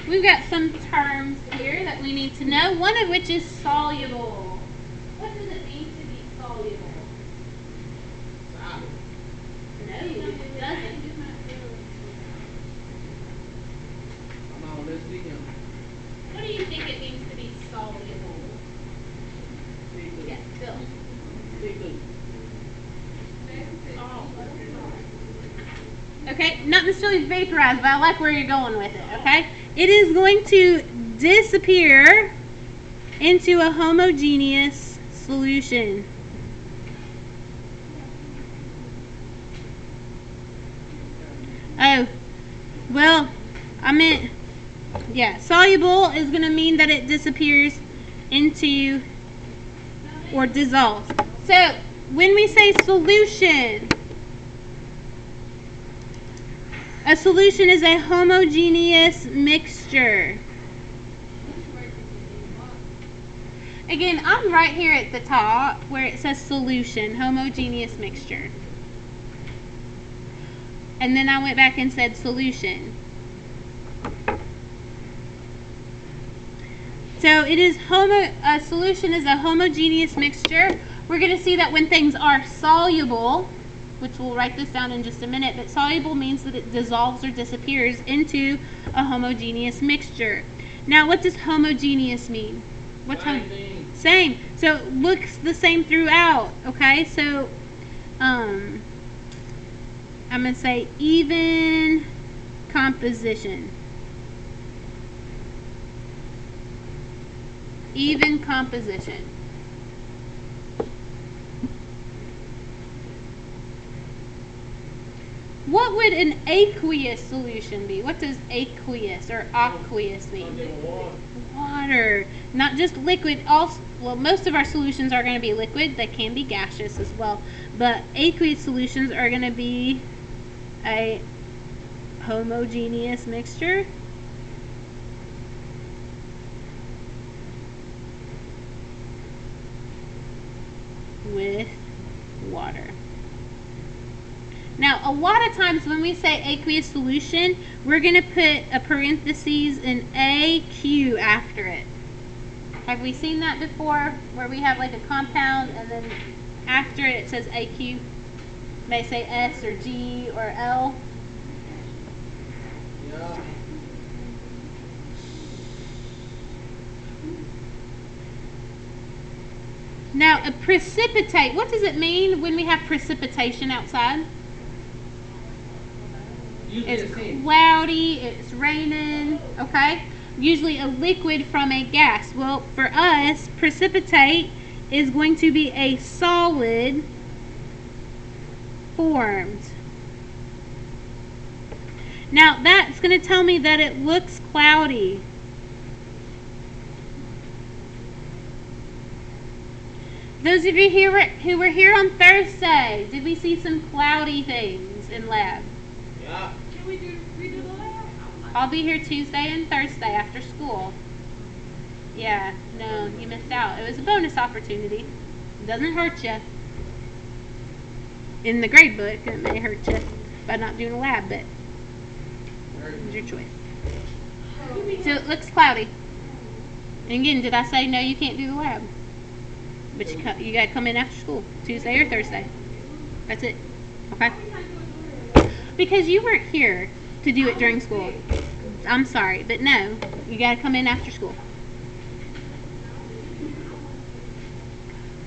we've got some terms here that we need to know, one of which is soluble. What does it mean to be soluble? No, it doesn't. What do you think it means to be soluble? Yes, Bill. Okay, not necessarily vaporized, but I like where you're going with it, okay? It is going to disappear into a homogeneous solution. Oh, well, I meant, yeah, soluble is going to mean that it disappears into or dissolves. So, when we say solution, a solution is a homogeneous mixture. Again, I'm right here at the top where it says solution, homogeneous mixture. And then I went back and said solution. So it is a solution is a homogeneous mixture. We're going to see that when things are soluble, which we'll write this down in just a minute, but soluble means that it dissolves or disappears into a homogeneous mixture. Now, what does homogeneous mean? What's same. So it looks the same throughout, okay? So I'm going to say even composition. Even composition. What would an aqueous solution be? What does aqueous or aqueous mean? Water. Not just liquid. Also, well, most of our solutions are going to be liquid. They can be gaseous as well. But aqueous solutions are going to be a homogeneous mixture with water. Now, a lot of times when we say aqueous solution, we're going to put a parentheses in AQ after it. Have we seen that before? Where we have like a compound and then after it says AQ? May say S or G or L. Yeah. Now, a precipitate, what does it mean when we have precipitation outside? It's cloudy, it's raining, okay? Usually a liquid from a gas. Well, for us, precipitate is going to be a solid formed. Now, that's going to tell me that it looks cloudy. Those of you who were here on Thursday, did we see some cloudy things in lab? Yeah. Can we redo the lab? I'll be here Tuesday and Thursday after school. Yeah, no, you missed out. It was a bonus opportunity. It doesn't hurt you. In the grade book, it may hurt you by not doing a lab, but it's your choice. So it looks cloudy. And again, did I say no, you can't do the lab? But you got to come in after school, Tuesday or Thursday. That's it. Okay? Because you weren't here to do it during school. I'm sorry, but no, you got to come in after school.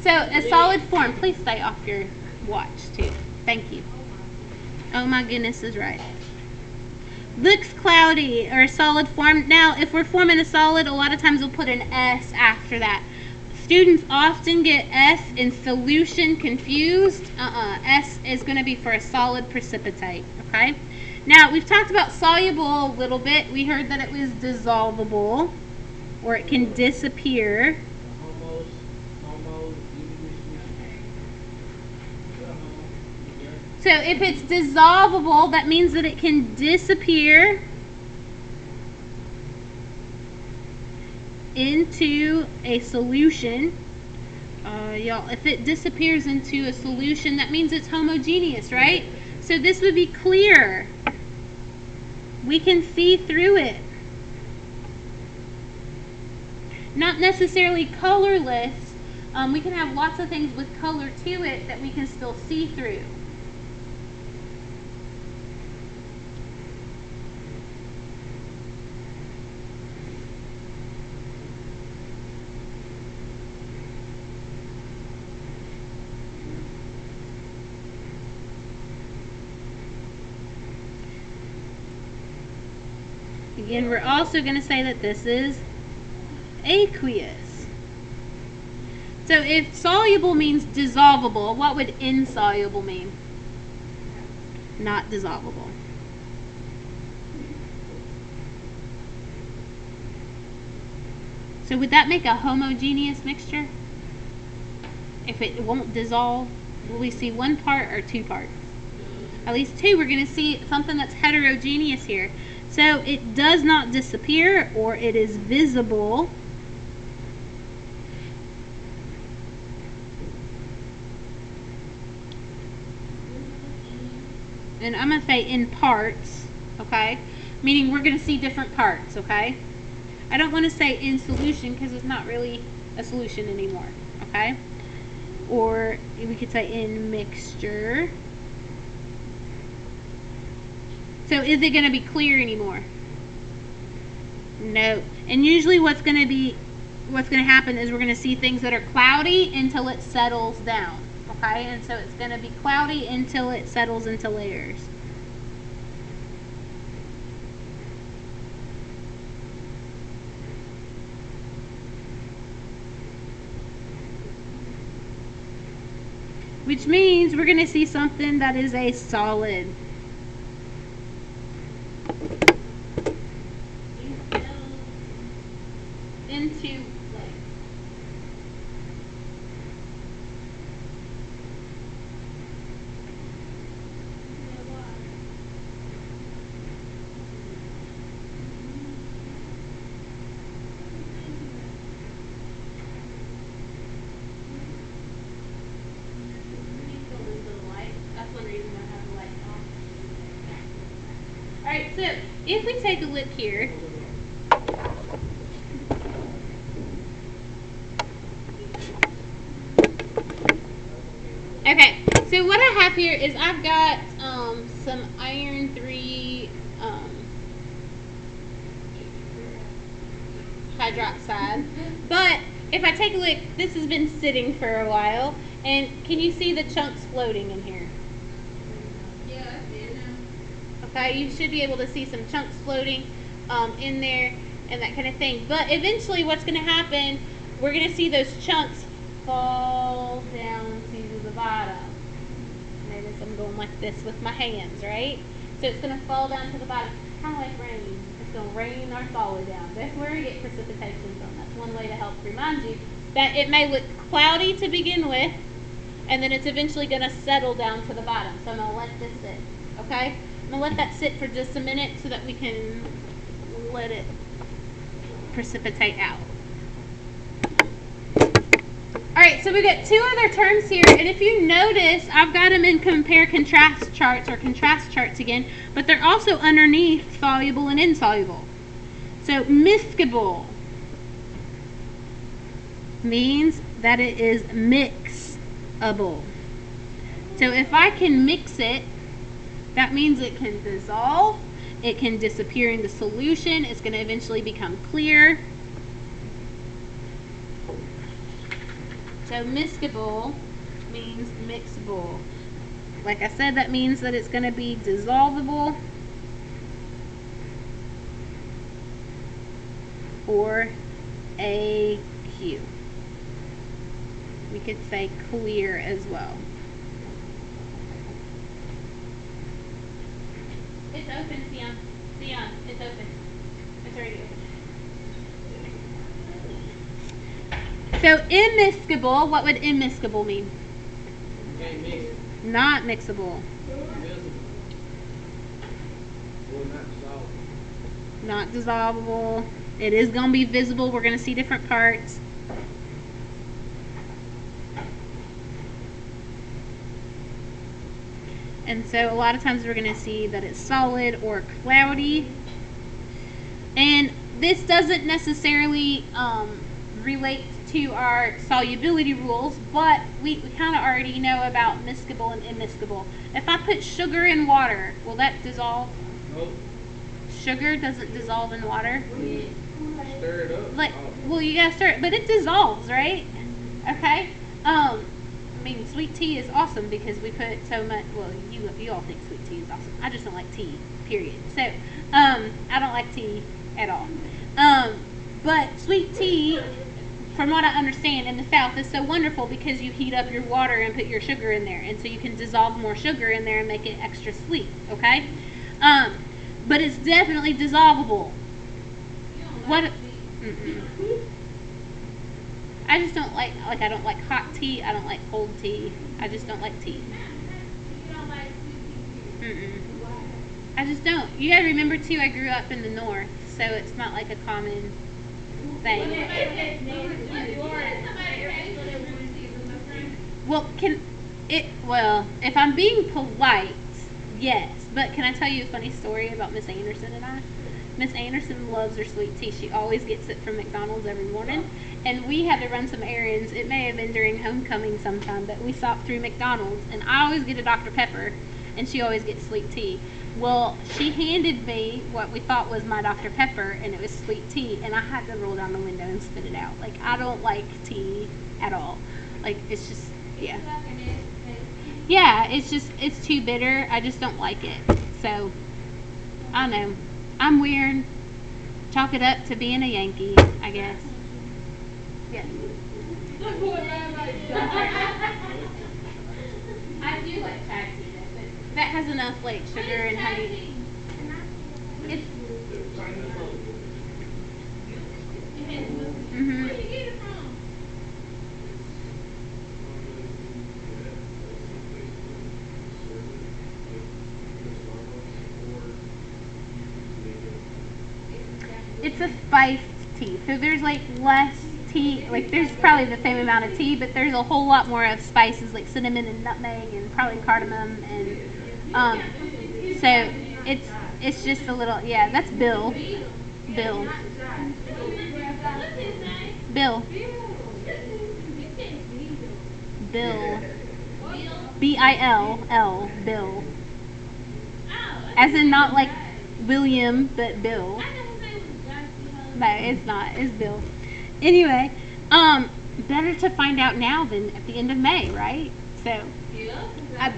So, a solid form. Please stay off your watch, too. Thank you. Oh my goodness is right. Looks cloudy or a solid form. Now, if we're forming a solid, a lot of times we'll put an S after that. Students often get S in solution confused. S is going to be for a solid precipitate. Okay. Now, we've talked about soluble a little bit. We heard that it was dissolvable, or it can disappear. So if it's dissolvable, that means that it can disappear into a solution. Y'all, if it disappears into a solution, that means it's homogeneous, right? So this would be clear. We can see through it. Not necessarily colorless. We can have lots of things with color to it that we can still see through. Again, we're also going to say that this is aqueous. So if soluble means dissolvable, what would insoluble mean? Not dissolvable. So would that make a homogeneous mixture? If it won't dissolve, will we see one part or two parts? At least two. We're going to see something that's heterogeneous here. So it does not disappear, or it is visible. And I'm going to say in parts, okay? Meaning we're going to see different parts, okay? I don't want to say in solution because it's not really a solution anymore, okay? Or we could say in mixture. So is it going to be clear anymore? No. And usually what's going to happen is we're going to see things that are cloudy until it settles down. Okay? And so it's going to be cloudy until it settles into layers. Which means we're going to see something that is a solid. Into that's one reason I have the light on. Alright, so if we take a look here, okay, so what I have here is I've got some iron 3 hydroxide. But if I take a look, this has been sitting for a while. And can you see the chunks floating in here? Yeah, I see it now. Okay, you should be able to see some chunks floating in there and that kind of thing. But eventually what's going to happen, we're going to see those chunks fall down to the bottom. Notice I'm going like this with my hands, right? So it's going to fall down to the bottom, kind of like rain. It's going to rain our solid down. That's where we get precipitation from. That's one way to help remind you that it may look cloudy to begin with, and then it's eventually going to settle down to the bottom. So I'm going to let this sit, okay? I'm going to let that sit for just a minute so that we can let it precipitate out. Alright, so we got two other terms here, and if you notice, I've got them in compare-contrast charts, or contrast charts again, but they're also underneath soluble and insoluble. So, miscible means that it is mixable. So if I can mix it, that means it can dissolve, it can disappear in the solution, it's going to eventually become clear. So miscible means mixable. Like I said, that means that it's going to be dissolvable or AQ. We could say clear as well. It's open, Sion. Sion, it's open. It's already open. So immiscible, what would immiscible mean? Not mixable. Not dissolvable. It is going to be visible. We're going to see different parts. And so a lot of times we're going to see that it's solid or cloudy. And this doesn't necessarily relates to our solubility rules, but we kind of already know about miscible and immiscible. If I put sugar in water, will that dissolve? Nope. Sugar doesn't dissolve in water. Stir it up. Like, well, you gotta stir it, but it dissolves, right? Okay. I mean, sweet tea is awesome because we put so much. Well, you all think sweet tea is awesome. I just don't like tea. Period. So, I don't like tea at all. But sweet tea, from what I understand in the South, is so wonderful because you heat up your water and put your sugar in there, and so you can dissolve more sugar in there and make it extra sweet. Okay. But it's definitely dissolvable. What? I just don't like I don't like hot tea. I don't like cold tea. I just don't like tea. I just don't. You gotta remember too, I grew up in the north, so it's not like a common thing. Well, if I'm being polite, yes. But can I tell you a funny story about Miss Anderson and I? Miss Anderson loves her sweet tea. She always gets it from McDonald's every morning. And we had to run some errands. It may have been during homecoming sometime, but we stopped through McDonald's. And I always get a Dr. Pepper, and she always gets sweet tea. Well, she handed me what we thought was my Dr. Pepper, and it was sweet tea. And I had to roll down the window and spit it out. Like, I don't like tea at all. Like, it's just, yeah. Yeah, it's too bitter. I just don't like it. So, I know. I'm weird. Chalk it up to being a Yankee, I guess. Yes. I do like chai tea, but that has enough like sugar and honey. It's. Mhm. Where did you get it from? It's a spiced tea, so there's like less tea. Like there's probably the same amount of tea, but there's a whole lot more of spices like cinnamon and nutmeg and probably cardamom and so it's just a little, yeah. That's Bill. Bill. Bill. Bill. B-I-L-L. Bill. As in not like William, but Bill. No, it's not. It's Bill. Anyway, better to find out now than at the end of May, right? So, yep.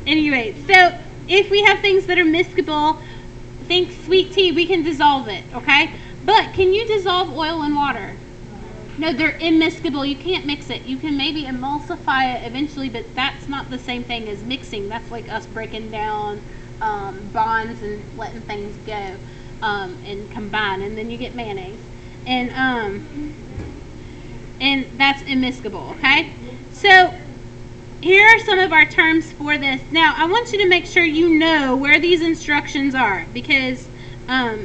Anyway, so if we have things that are miscible, think sweet tea, we can dissolve it, okay? But can you dissolve oil in water? No, they're immiscible. You can't mix it. You can maybe emulsify it eventually, but that's not the same thing as mixing. That's like us breaking down bonds and letting things go and combine, and then you get mayonnaise, and that's immiscible. Okay, so here are some of our terms for this. Now I want you to make sure you know where these instructions are, because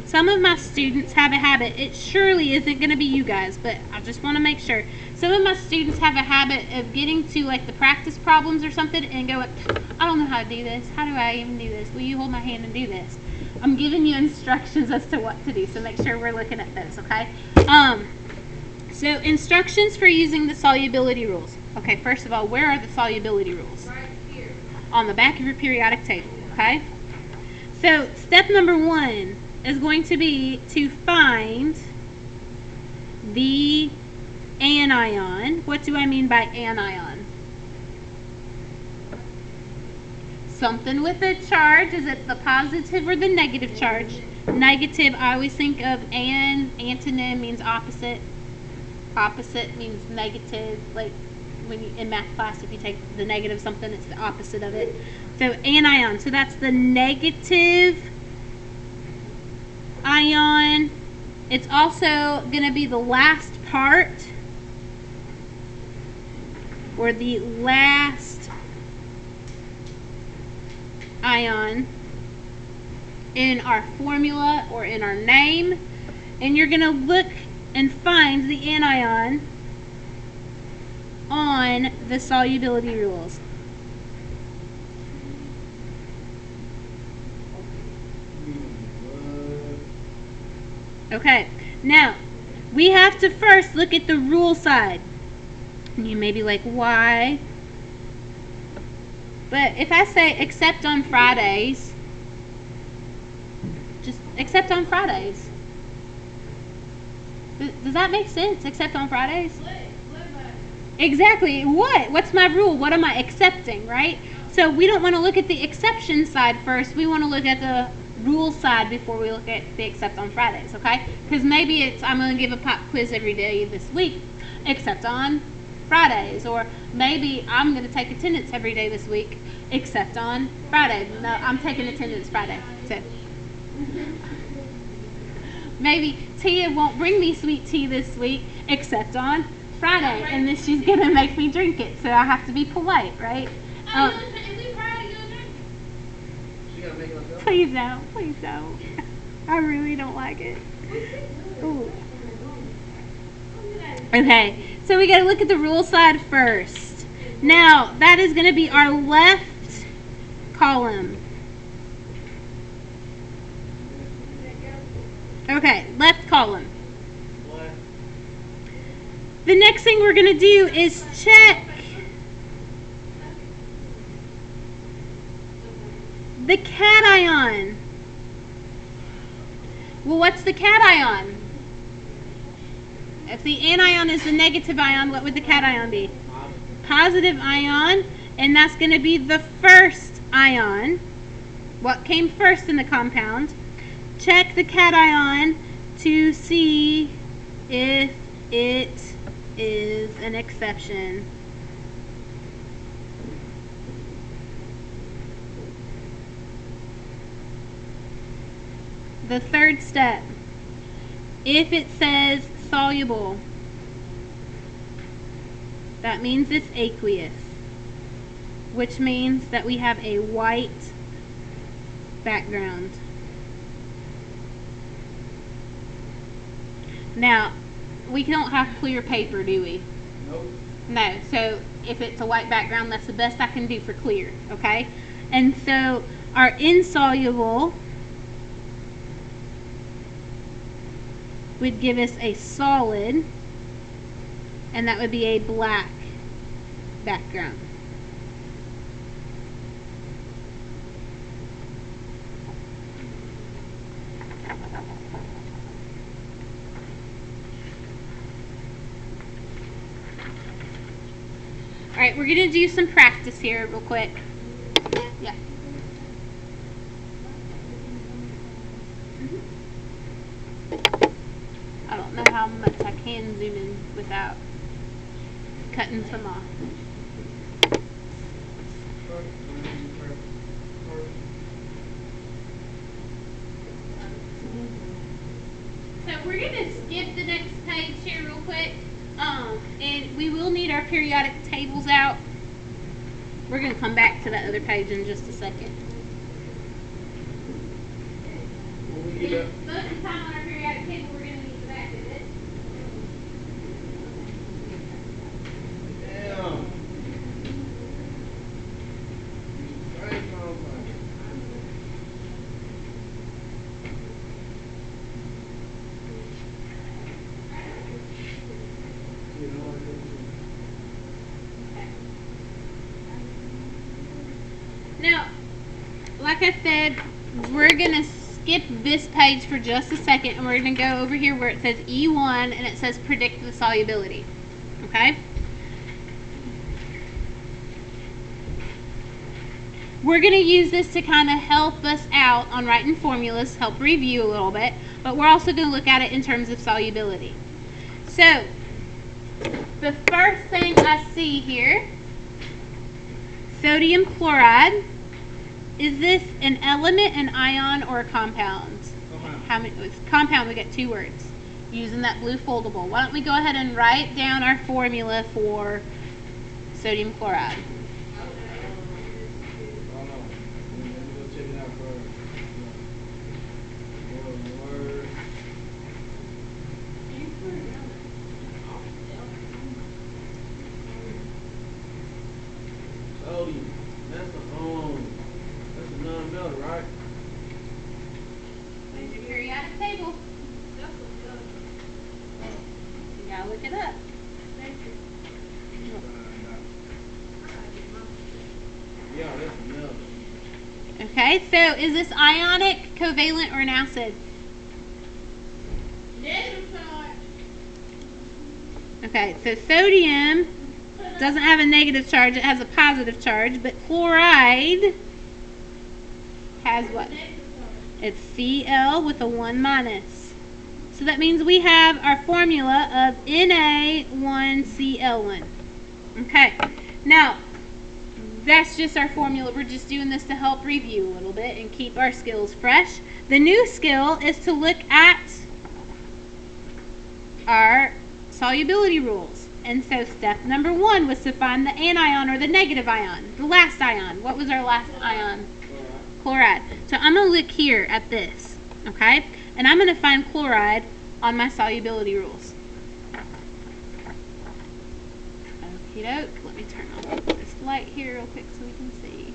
some of my students have a habit. It surely isn't going to be you guys, but I just want to make sure. Some of my students have a habit of getting to like the practice problems or something and go, I don't know how to do this. How do I even do this? Will you hold my hand and do this? I'm giving you instructions as to what to do, so make sure we're looking at those, okay? So instructions for using the solubility rules. Okay, first of all, where are the solubility rules? Right here. On the back of your periodic table, okay? So step number 1 is going to be to find the anion. What do I mean by anion? Something with a charge. Is it the positive or the negative charge? Negative, I always think of antonym means opposite. Opposite means negative. Like when you, in math class, if you take the negative something, it's the opposite of it. So anion. So that's the negative ion. It's also going to be the last part, or the last ion in our formula or in our name, and you're going to look and find the anion on the solubility rules. Okay, now we have to first look at the rule side. And you may be like, why? But if I say except on Fridays, just except on Fridays. Does that make sense? Except on Fridays? Exactly. What? What's my rule? What am I accepting, right? So we don't want to look at the exception side first. We want to look at the rule side before we look at the except on Fridays, okay? Because maybe it's I'm going to give a pop quiz every day this week, except on Fridays. Or maybe I'm going to take attendance every day this week, except on Friday. No, I'm taking attendance Friday. So maybe Tia won't bring me sweet tea this week, except on Friday, and then she's gonna make me drink it. So I have to be polite, right? Please don't, please don't. I really don't like it. Ooh. Okay, so we gotta look at the rule side first. Now that is gonna be our left column. Okay, left column. The next thing we're going to do is check the cation. Well, what's the cation? If the anion is the negative ion, what would the cation be? Positive ion, and that's going to be the first ion. What came first in the compound? Check the cation to see if it is an exception. The third step, if it says soluble, that means it's aqueous, which means that we have a white background. Now, we don't have clear paper, do we? Nope. No, so if it's a white background, that's the best I can do for clear, okay? And so our insoluble would give us a solid, and that would be a black background. Alright, we're going to do some practice here real quick. Yeah. I don't know how much I can zoom in without cutting some off. So we're going to skip the next page here real quick. And we will need our periodic tables out. We're going to come back to that other page in just a second. Most of the time on our periodic table, we're going to need the back of it. Damn. Now, like I said, we're going to skip this page for just a second, and we're going to go over here where it says E1 and it says predict the solubility. Okay? We're going to use this to kind of help us out on writing formulas, help review a little bit, but we're also going to look at it in terms of solubility. So, the first thing I see here, sodium chloride. Is this an element, an ion, or a compound? How many? It's compound. We get two words. Using that blue foldable. Why don't we go ahead and write down our formula for sodium chloride? Sodium. That's a non-melter, right? There's your periodic table. Gotta look it up. Yeah, that's another. Okay, so is this ionic, covalent, or an acid? Negative charge. Okay, so sodium doesn't have a negative charge, it has a positive charge, but chloride has what? It's Cl with a 1 minus. So that means we have our formula of Na1Cl1. Okay, now that's just our formula. We're just doing this to help review a little bit and keep our skills fresh. The new skill is to look at our solubility rules. And so step number 1 was to find the anion or the negative ion, the last ion. What was our last ion? Chloride. So I'm going to look here at this, okay? And I'm going to find chloride on my solubility rules. Okie doke. Let me turn on this light here real quick so we can see.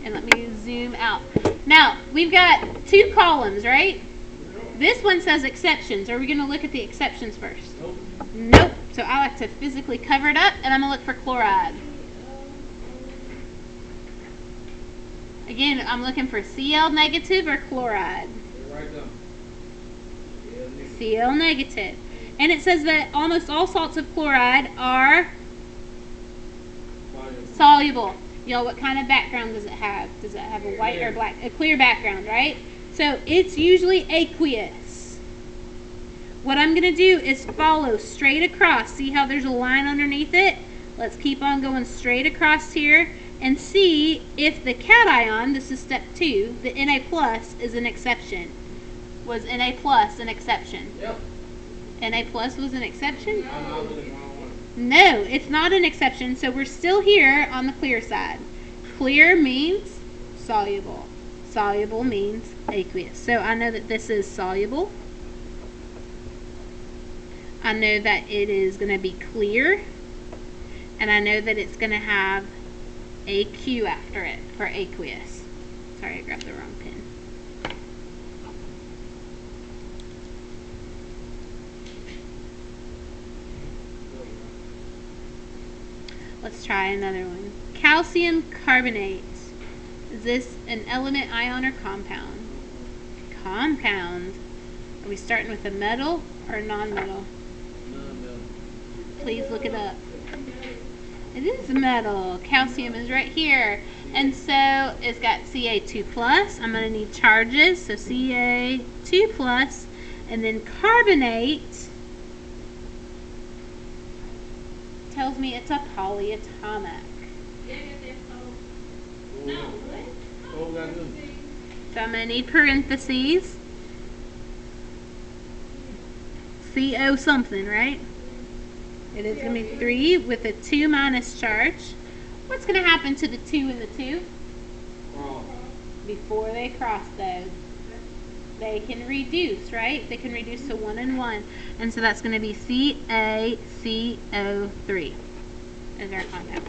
And let me zoom out. Now, we've got 2 columns, right? This one says exceptions. Are we going to look at the exceptions first? Nope. So I like to physically cover it up, and I'm going to look for chloride. Again, I'm looking for Cl negative or chloride. Right down. Cl negative. And it says that almost all salts of chloride are soluble. Y'all, what kind of background does it have? Does it have a white or black? A clear background, right? So it's usually aqueous. What I'm going to do is follow straight across. See how there's a line underneath it? Let's keep on going straight across here and see if the cation, this is step 2, the Na plus is an exception. Was Na plus an exception? Yep. Na plus was an exception? I'm not looking at the wrong one. No, it's not an exception, so we're still here on the clear side. Clear means soluble. Soluble means aqueous. So I know that this is soluble. I know that it is going to be clear. And I know that it's going to have a Q after it for aqueous. Sorry, I grabbed the wrong pen. Let's try another one. Calcium carbonate. Is this an element, ion, or compound? Compound. Are we starting with a metal or a non-metal? Non-metal. Please look it up. It is metal. Calcium is right here. And so it's got Ca2 plus. I'm going to need charges. So Ca2 plus. And then carbonate tells me it's a polyatomic. No, what? Oh, got them. So I'm going to need parentheses. CO something, right? It is going to be 3 with a 2 minus charge. What's going to happen to the 2 and the 2? Cross. Before they cross those, they can reduce, right? They can reduce to 1 and 1. And so that's going to be CaCO3 as our compound.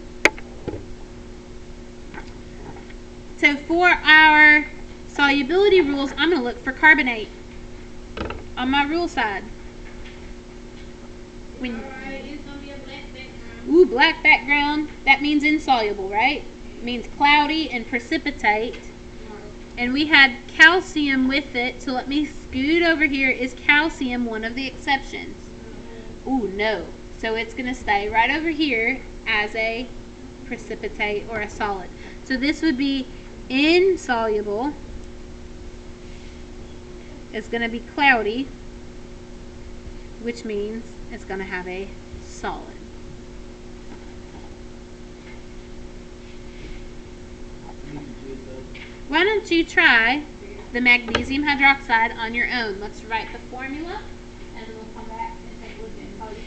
So for our solubility rules, I'm going to look for carbonate on my rule side. When, Alright, it's gonna be a black background. ooh, black background, that means insoluble, right? It means cloudy and precipitate. And we had calcium with it, so let me scoot over here. Is calcium one of the exceptions? Ooh, no. So it's going to stay right over here as a precipitate or a solid. So this would be insoluble. It's going to be cloudy, which means it's going to have a solid. Why don't you try the magnesium hydroxide on your own? Let's write the formula, and then we'll come back and take a look at solubility.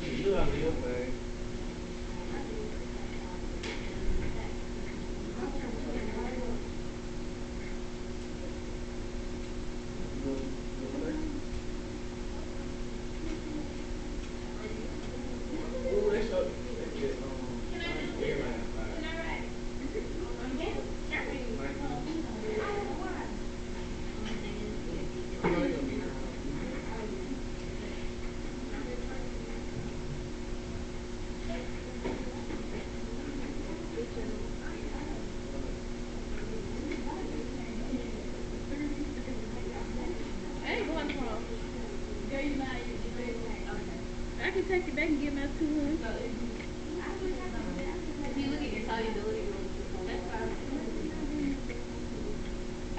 You do have to your thing. Ooh, they show. They get everybody outside. Like, you know they gonna be here. I ain't going tomorrow. I can take it back and get my 200. If you look at your solubility,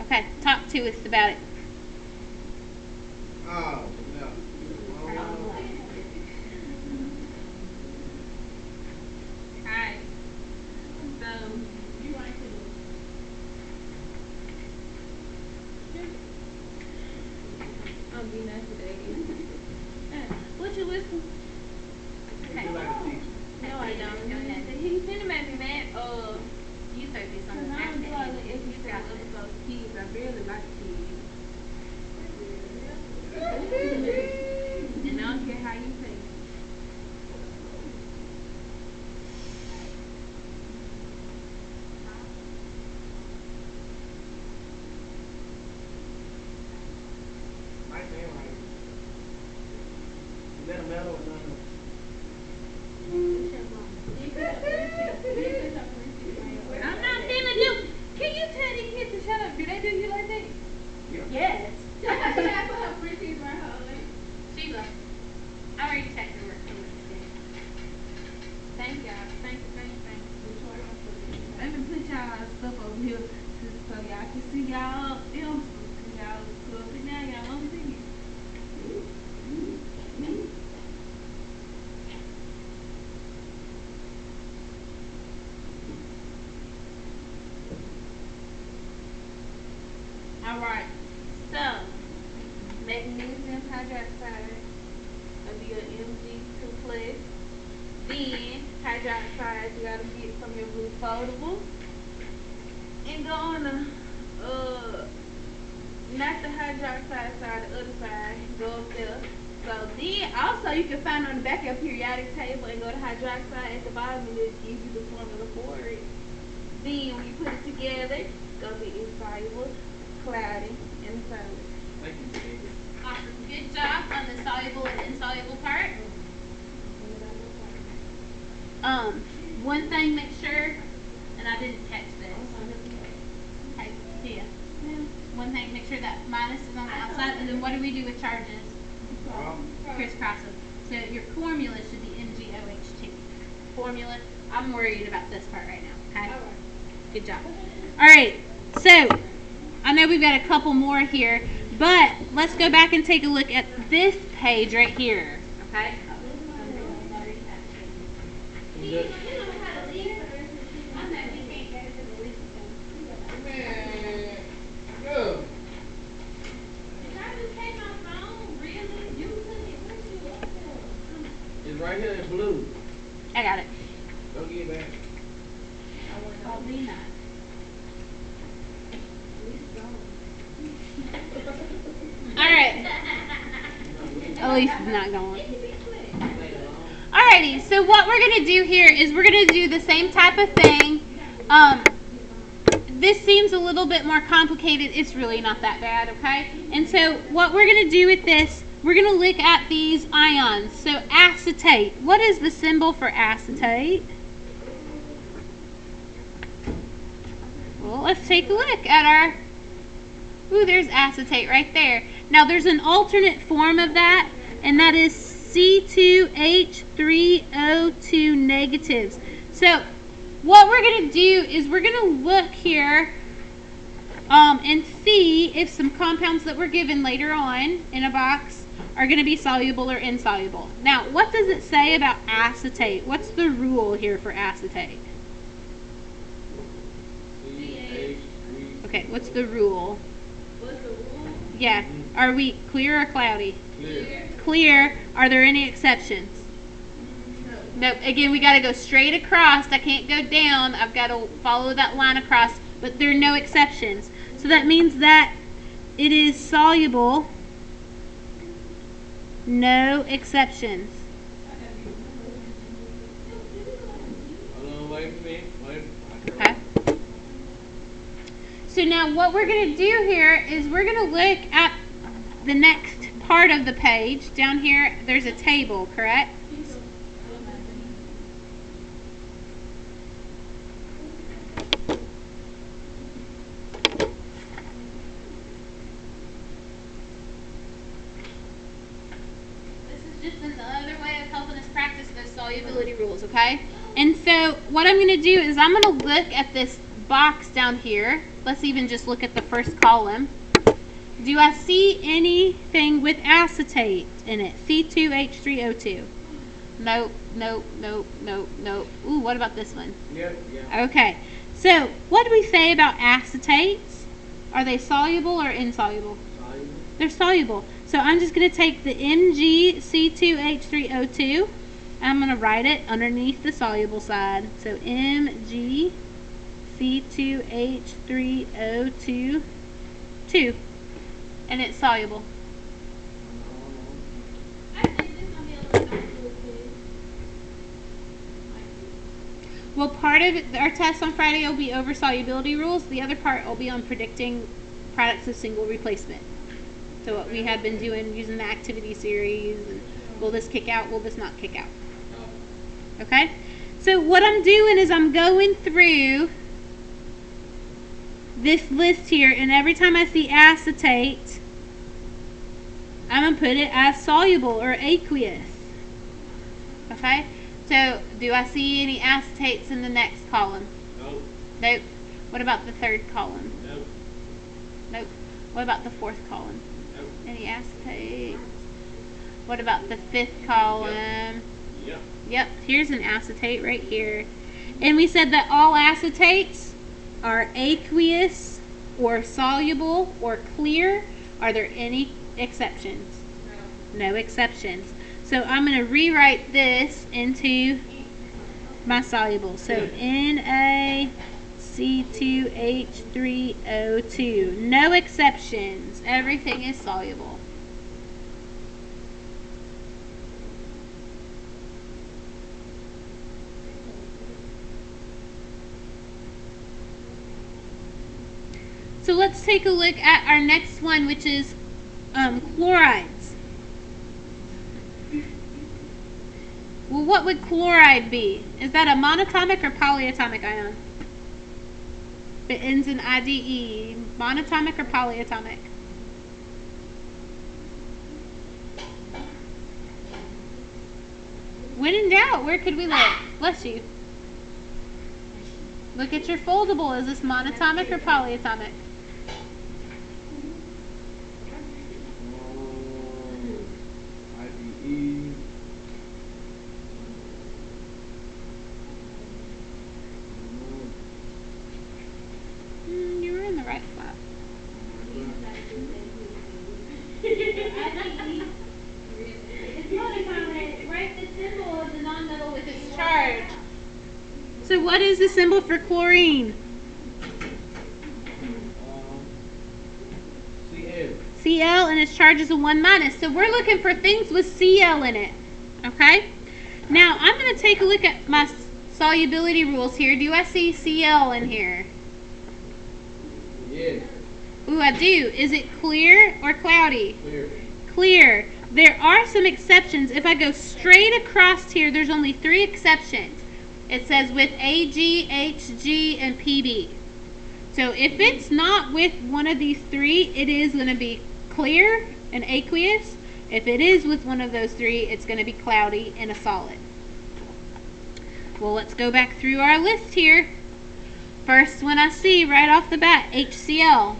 okay, talk to us about it. Oh, no. Alright. So I'll be nice today. What you listen? You like a teacher. No, I don't. He finna make me mad. You start this on Cause the I don't do all next the day. extra stuff with those kids. I barely like kids. And I don't care how you say it. Nice handwriting. Is that a medal or nothing? I'm not finna do. Can you tell these kids to shut up? Do they do you like that? Yeah. Yes. Sheila, Sheila, I already checked her work. thank y'all. Thank you. Let me put y'all stuff over here so y'all can see y'all. Y'all cool up now. Y'all don't see it. Alright, so magnesium hydroxide will be your Mg2 plus. Then hydroxide you gotta get from your blue foldable. And go on the not the hydroxide side, the other side, go up there. So then also you can find on the back of your periodic table and go to hydroxide at the bottom and it gives you the formula for it. Then when you put it together, it's gonna be insoluble, cloudy, and solid. Thank you, David. Awesome. Good job on the soluble and insoluble part. One thing, make sure, and I didn't catch this. Okay, Tia. One thing, make sure that minus is on the outside, and then what do we do with charges? Crisscross them. So your formula should be MgOH2. Formula. I'm worried about this part right now. Okay. Good job. All right. So I know we've got a couple more here, but let's go back and take a look at this page right here. Okay. Man, go. It's right here in blue. I got it. Go get it back. Probably not. All right. Elise is not going. Alrighty, so what we're going to do here is we're going to do the same type of thing. This seems a little bit more complicated. It's really not that bad, okay? And so what we're going to do with this, we're going to look at these ions. So acetate. What is the symbol for acetate? Well, let's take a look at our... Ooh, there's acetate right there. Now, there's an alternate form of that, and that is C2H3O2 negatives. So, what we're going to do is we're going to look here and see if some compounds that were given later on in a box are going to be soluble or insoluble. Now, what does it say about acetate? What's the rule here for acetate? C-H-3. Okay, what's the rule? What's the rule? Yeah. Are we clear or cloudy? Clear. Clear. Are there any exceptions? Nope. Again, we got to go straight across. I can't go down. I've got to follow that line across, but there are no exceptions. So that means that it is soluble. No exceptions. Hold on, wait for me. Wait. Okay. So now what we're going to do here is we're going to look at the next part of the page. Down here, there's a table, correct? Just another way of helping us practice those solubility rules, okay? And so what I'm going to do is I'm going to look at this box down here. Let's even just look at the first column. Do I see anything with acetate in it? C2H3O2. Nope, nope, nope, nope, nope. Ooh, what about this one? Yep, yeah. Okay, so what do we say about acetates? Are they soluble or insoluble? Soluble. They're soluble. So I'm just going to take the MgC2H3O2 and I'm going to write it underneath the soluble side. So MgC2H3O2 2. And it's soluble. I think this gonna be a little complicated. Well, part of our test on Friday will be over solubility rules. The other part will be on predicting products of single replacement. So what we have been doing using the activity series, and will this kick out, will this not kick out? Okay? So what I'm doing is I'm going through this list here, and every time I see acetate, I'm going to put it as soluble or aqueous. Okay? So do I see any acetates in the next column? Nope. Nope. What about the third column? Nope. Nope. What about the fourth column? Nope. Any acetates? What about the fifth column? Yep. Yep, here's an acetate right here. And we said that all acetates are aqueous or soluble or clear. Are there any exceptions? No exceptions. So I'm going to rewrite this into my soluble. So NaC2H3O2. No exceptions. Everything is soluble. So let's take a look at our next one, which is chlorides. Well, what would chloride be? Is that a monatomic or polyatomic ion? It ends in IDE. Monatomic or polyatomic? When in doubt, where could we look? Bless you. Look at your foldable. Is this monatomic or polyatomic? IDE. You were in the right spot. It's monatomic. Write the symbol of the nonmetal with its charge. So what is the symbol for chlorine? CL. Cl, and its charge is a 1 minus. So we're looking for things with Cl in it. Okay? Now I'm going to take a look at my solubility rules here. Do I see Cl in here? Yes. Ooh, I do. Is it clear or cloudy? Clear. Clear. There are some exceptions. If I go straight across here, there's only 3 exceptions. It says with Ag, Hg, and Pb. So if it's not with one of these 3, it is going to be clear and aqueous. If it is with one of those 3, it's going to be cloudy and a solid. Well, let's go back through our list here. First one I see right off the bat, HCl.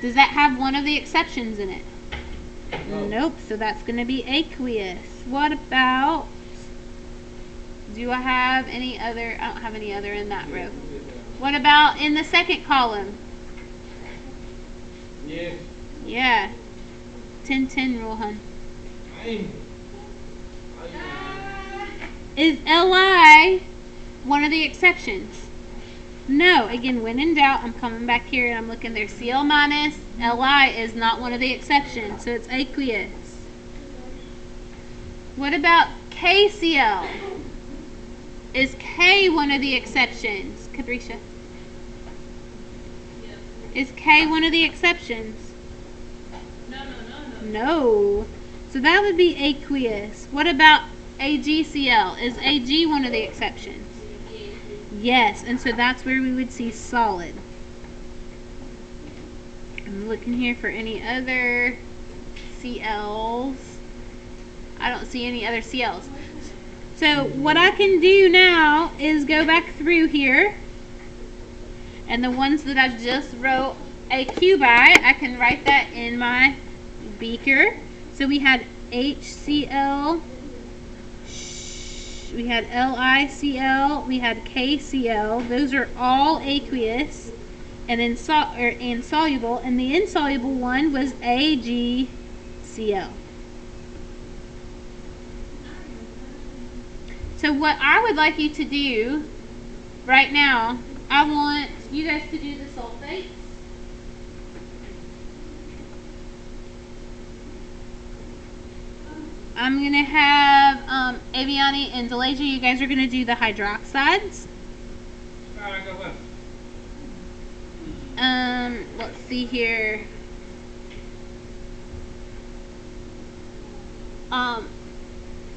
Does that have one of the exceptions in it? No. Nope, so that's going to be aqueous. What about, do I have any other? I don't have any other in that row. What about in the second column? Yes. Yeah. 10-10 rule, hun. Dang. Is Li one of the exceptions? No. Again, when in doubt, I'm coming back here and I'm looking there. Cl minus Li is not one of the exceptions, so it's aqueous. What about KCl? Is K one of the exceptions? Capricia? Is K one of the exceptions? No. So that would be aqueous. What about AgCl? Is Ag one of the exceptions? Yes, and so that's where we would see solid. I'm looking here for any other Cl's. I don't see any other Cl's. So what I can do now is go back through here, and the ones that I just wrote AQ by, I can write that in my beaker. So we had HCl, we had LiCl, we had KCl. Those are all aqueous and insoluble, and the insoluble one was AgCl. So what I would like you to do right now, I want you guys to do the sulfates. I'm going to have Aviani and Delasia, you guys are going to do the hydroxides. Let's see here.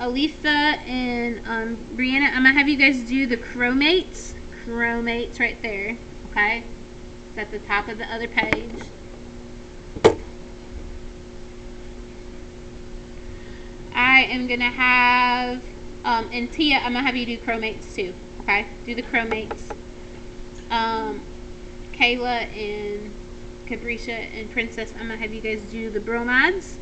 Alisa and Brianna, I'm going to have you guys do the chromates. Chromates right there, okay? It's at the top of the other page. I am going to have, and Tia, I'm going to have you do chromates too, okay? Do the chromates. Kayla and Capricia and Princess, I'm going to have you guys do the bromides.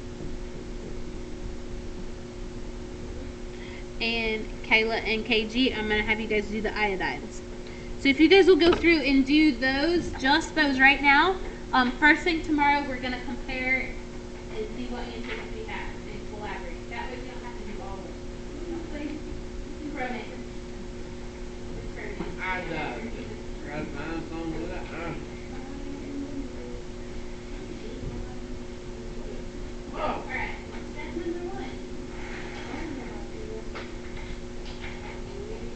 And Kayla and KG, I'm going to have you guys do the iodides. So if you guys will go through and do those, just those right now, first thing tomorrow we're going to compare and see what answers we have and collaborate. That way we don't have to do all of them. Chromates. Iodide. Try to find something with that. Alright, step number 1.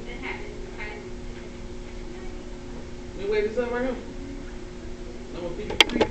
That happens. Wait, this up right here. Number 53.